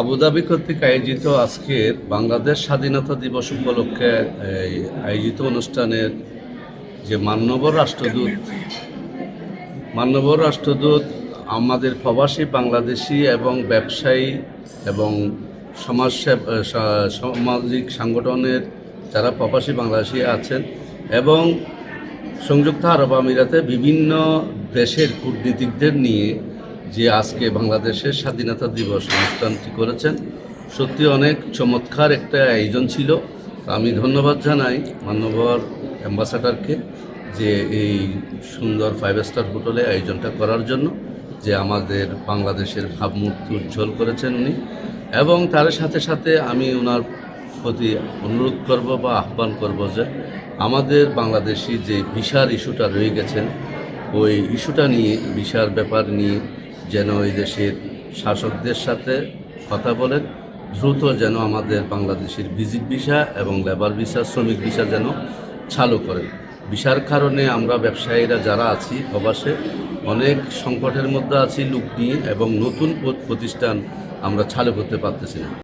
Abu Dhabi কর্তৃক আয়োজিত আজকের বাংলাদেশ স্বাধীনতা দিবস উপলক্ষে আয়োজিত অনুষ্ঠানের যে মান্যবর রাষ্ট্রদূত আমাদের প্রবাসী বাংলাদেশি এবং ব্যবসায়ী এবং সামাজিক সংগঠনের যারা প্রবাসী বাংলাদেশি আছেন এবং সংযুক্ত আরব আমিরাতে বিভিন্ন দেশের কূটনীতিকদের নিয়ে যে আজকে বাংলাদেশের স্বাধীনতা দিবস অনুষ্ঠানটি করেছেন, সত্যি অনেক চমৎকার একটা আয়োজন ছিল। আমি ধন্যবাদ জানাই মাননীয় অ্যাম্বাসাডারকে যে এই সুন্দর 5 স্টার হোটেলে আয়োজনটা করার জন্য, যে আমাদের বাংলাদেশের ভাবমূর্তি উজ্জ্বল করেছেন উনি। এবং তার সাথে সাথে আমি ওনার প্রতি অনুরোধ করব বা আহ্বান করব যে আমাদের বাংলাদেশি যে ভিসার ইস্যুটা রয়ে গেছেন, ওই ইস্যুটা নিয়ে, ভিসার ব্যাপার নিয়ে যেন এই দেশের শাসকদের সাথে কথা বলেন, দ্রুত যেন আমাদের বাংলাদেশের ভিজিট ভিসা এবং লেবার ভিসা, শ্রমিক ভিসা যেন চালু করেন। ভিসার কারণে আমরা ব্যবসায়ীরা যারা আছি প্রবাসে অনেক সংকটের মধ্যে আছি লুক নিয়ে, এবং নতুন প্রতিষ্ঠান আমরা চালু করতে পারতেছি না।